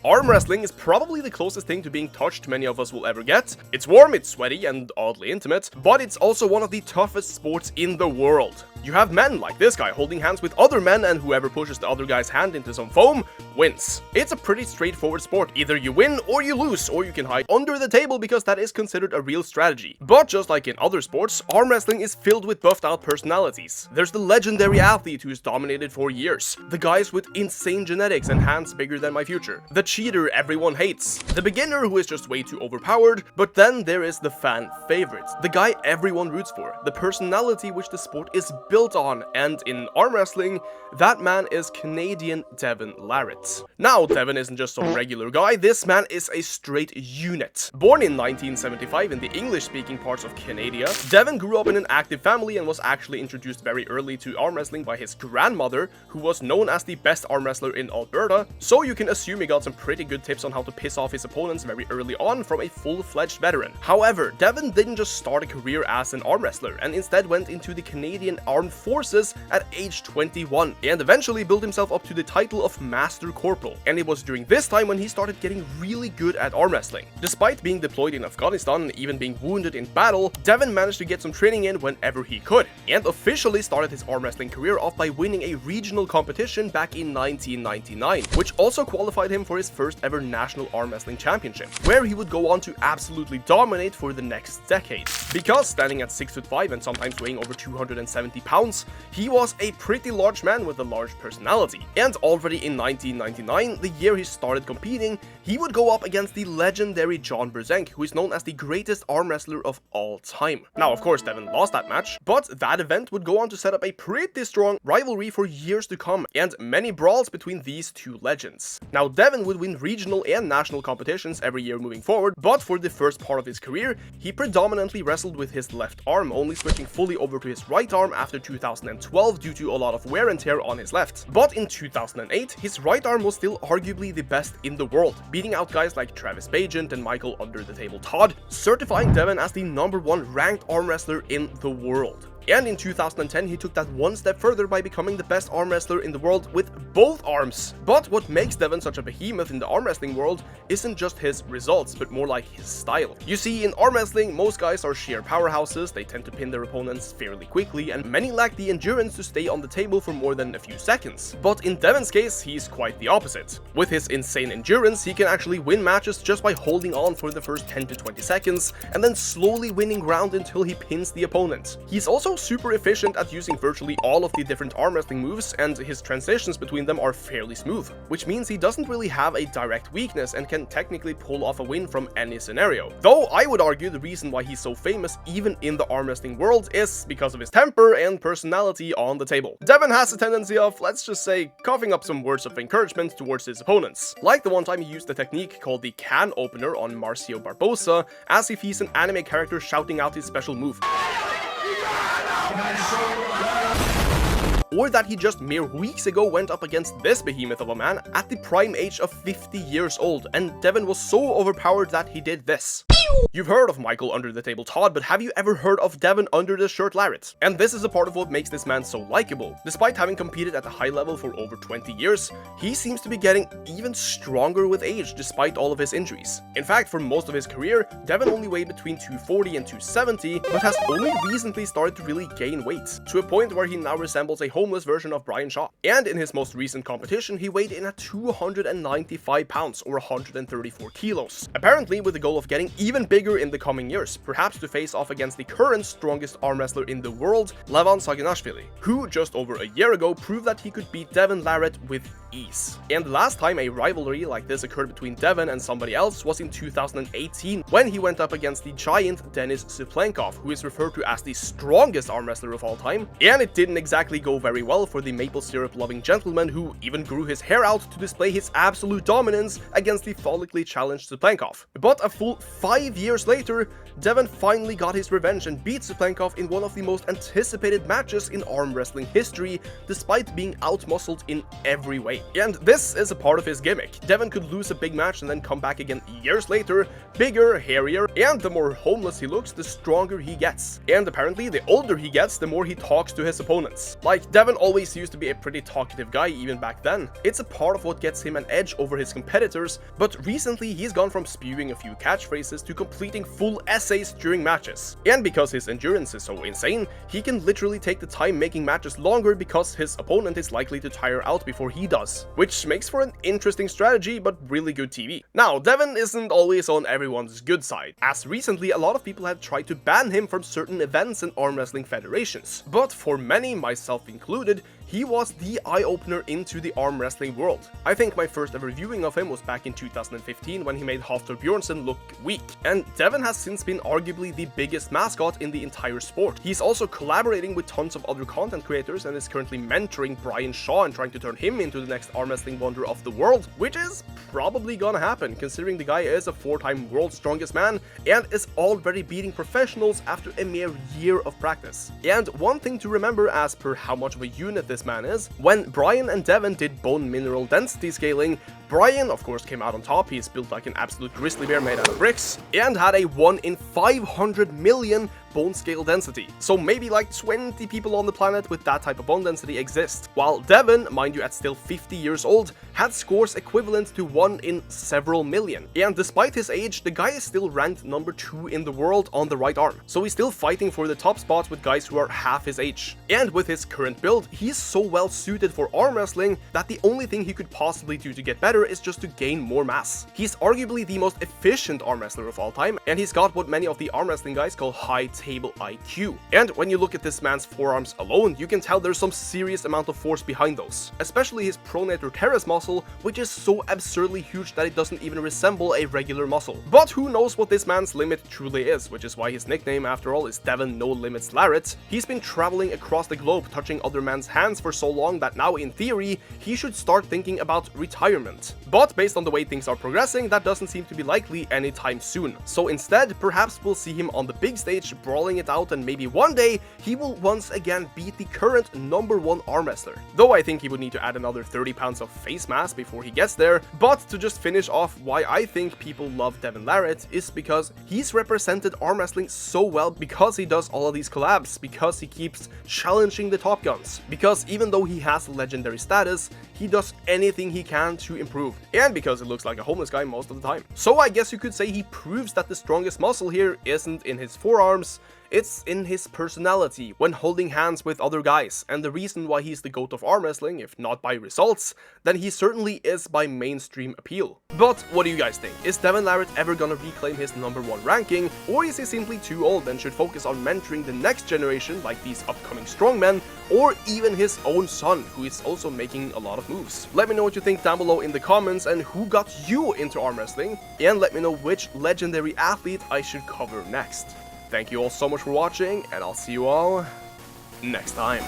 Arm wrestling is probably the closest thing to being touched many of us will ever get. It's warm, it's sweaty, and oddly intimate, but it's also one of the toughest sports in the world. You have men like this guy holding hands with other men, and whoever pushes the other guy's hand into some foam wins. It's a pretty straightforward sport. Either you win or you lose, or you can hide under the table because that is considered a real strategy. But just like in other sports, arm wrestling is filled with buffed out personalities. There's the legendary athlete who's dominated for years, the guys with insane genetics and hands bigger than my future, the cheater everyone hates, the beginner who is just way too overpowered, but then there is the fan favorite, the guy everyone roots for, the personality which the sport is built on, and in arm wrestling, that man is Canadian Devon Larratt. Now, Devon isn't just some regular guy, this man is a straight unit. Born in 1975 in the English-speaking parts of Canada, Devon grew up in an active family and was actually introduced very early to arm wrestling by his grandmother, who was known as the best arm wrestler in Alberta, so you can assume he got some pretty good tips on how to piss off his opponents very early on from a full-fledged veteran. However, Devon didn't just start a career as an arm wrestler, and instead went into the Canadian Armed Forces at age 21, and eventually built himself up to the title of Master Corporal, and it was during this time when he started getting really good at arm wrestling. Despite being deployed in Afghanistan and even being wounded in battle, Devon managed to get some training in whenever he could, and officially started his arm wrestling career off by winning a regional competition back in 1999, which also qualified him for his first ever National Arm Wrestling Championship, where he would go on to absolutely dominate for the next decade. Because standing at 6'5" and sometimes weighing over 270 pounds, he was a pretty large man with a large personality. And already in 1999, the year he started competing, he would go up against the legendary John Berzenk, who is known as the greatest arm wrestler of all time. Now, of course, Devon lost that match, but that event would go on to set up a pretty strong rivalry for years to come, and many brawls between these two legends. Now, Devon would win regional and national competitions every year moving forward, but for the first part of his career, he predominantly wrestled with his left arm, only switching fully over to his right arm after 2012 due to a lot of wear and tear on his left. But in 2008, his right arm was still arguably the best in the world, beating out guys like Travis Bagent and Michael Under the Table Todd, certifying Devon as the #1 ranked arm wrestler in the world. And in 2010, he took that one step further by becoming the best arm wrestler in the world with both arms. But what makes Devon such a behemoth in the arm wrestling world isn't just his results, but more like his style. You see, in arm wrestling, most guys are sheer powerhouses, they tend to pin their opponents fairly quickly, and many lack the endurance to stay on the table for more than a few seconds. But in Devon's case, he's quite the opposite. With his insane endurance, he can actually win matches just by holding on for the first 10 to 20 seconds, and then slowly winning ground until he pins the opponent. He's also super efficient at using virtually all of the different arm wrestling moves, and his transitions between them are fairly smooth, which means he doesn't really have a direct weakness and can technically pull off a win from any scenario. Though I would argue the reason why he's so famous even in the arm wrestling world is because of his temper and personality on the table. Devon has a tendency of, let's just say, coughing up some words of encouragement towards his opponents, like the one time he used the technique called the can opener on Marcio Barbosa, as if he's an anime character shouting out his special move. Or that he just mere weeks ago went up against this behemoth of a man at the prime age of 50 years old, and Devon was so overpowered that he did this. You've heard of Michael Under the Table Todd, but have you ever heard of Devon Under the Shirt Larratt? And this is a part of what makes this man so likable. Despite having competed at a high level for over 20 years, he seems to be getting even stronger with age despite all of his injuries. In fact, for most of his career, Devon only weighed between 240 and 270, but has only recently started to really gain weight, to a point where he now resembles a homeless version of Brian Shaw. And in his most recent competition, he weighed in at 295 pounds or 134 kilos, apparently with the goal of getting even bigger in the coming years, perhaps to face off against the current strongest arm wrestler in the world, Levon Saginashvili, who just over a year ago proved that he could beat Devon Larratt with ease. And the last time a rivalry like this occurred between Devon and somebody else was in 2018, when he went up against the giant Denis Suplenkov, who is referred to as the strongest arm wrestler of all time. And it didn't exactly go very well for the maple syrup loving gentleman, who even grew his hair out to display his absolute dominance against the follically challenged Suplenkov. But a full 5 5 years later, Devon finally got his revenge and beat Suplenkov in one of the most anticipated matches in arm wrestling history, despite being outmuscled in every way. And this is a part of his gimmick. Devon could lose a big match and then come back again years later, bigger, hairier, and the more homeless he looks, the stronger he gets. And apparently, the older he gets, the more he talks to his opponents. Like, Devon always used to be a pretty talkative guy even back then. It's a part of what gets him an edge over his competitors, but recently he's gone from spewing a few catchphrases to completing full essays during matches. And because his endurance is so insane, he can literally take the time making matches longer because his opponent is likely to tire out before he does, which makes for an interesting strategy but really good TV. Now, Devon isn't always on everyone's good side, as recently a lot of people have tried to ban him from certain events and arm wrestling federations, but for many, myself included, he was the eye-opener into the arm wrestling world. I think my first ever viewing of him was back in 2015 when he made Hafthor Bjornsson look weak, and Devon has since been arguably the biggest mascot in the entire sport. He's also collaborating with tons of other content creators and is currently mentoring Brian Shaw and trying to turn him into the next arm wrestling wonder of the world, which is probably gonna happen considering the guy is a 4-time world's strongest man and is already beating professionals after a mere year of practice. And one thing to remember as per how much of a unit this man is, when Brian and Devon did bone mineral density scaling, Brian of course came out on top. He's built like an absolute grizzly bear made out of bricks and had a 1 in 500 million bone scale density. So maybe like 20 people on the planet with that type of bone density exist. While Devon, mind you at still 50 years old, had scores equivalent to 1 in several million. And despite his age, the guy is still ranked number 2 in the world on the right arm. So he's still fighting for the top spots with guys who are half his age. And with his current build, he's so well suited for arm wrestling that the only thing he could possibly do to get better is just to gain more mass. He's arguably the most efficient arm wrestler of all time, and he's got what many of the arm wrestling guys call high table IQ. And when you look at this man's forearms alone, you can tell there's some serious amount of force behind those, especially his pronator teres muscle, which is so absurdly huge that it doesn't even resemble a regular muscle. But who knows what this man's limit truly is, which is why his nickname after all is Devon No Limits Larratt. He's been traveling across the globe touching other man's hands for so long that now in theory he should start thinking about retirement. But based on the way things are progressing, that doesn't seem to be likely anytime soon. So instead, perhaps we'll see him on the big stage brawling it out, and maybe one day he will once again beat the current #1 arm wrestler. Though I think he would need to add another 30 pounds of face mass before he gets there. But to just finish off why I think people love Devon Larratt is because he's represented arm wrestling so well, because he does all of these collabs, because he keeps challenging the top guns, because even though he has legendary status, he does anything he can to improve, and because it looks like a homeless guy most of the time. So I guess you could say he proves that the strongest muscle here isn't in his forearms, it's in his personality when holding hands with other guys, and the reason why he's the GOAT of arm wrestling, if not by results, then he certainly is by mainstream appeal. But what do you guys think? Is Devon Larratt ever gonna reclaim his #1 ranking, or is he simply too old and should focus on mentoring the next generation like these upcoming strongmen, or even his own son, who is also making a lot of moves? Let me know what you think down below in the comments, and who got you into arm wrestling, and let me know which legendary athlete I should cover next. Thank you all so much for watching, and I'll see you all next time.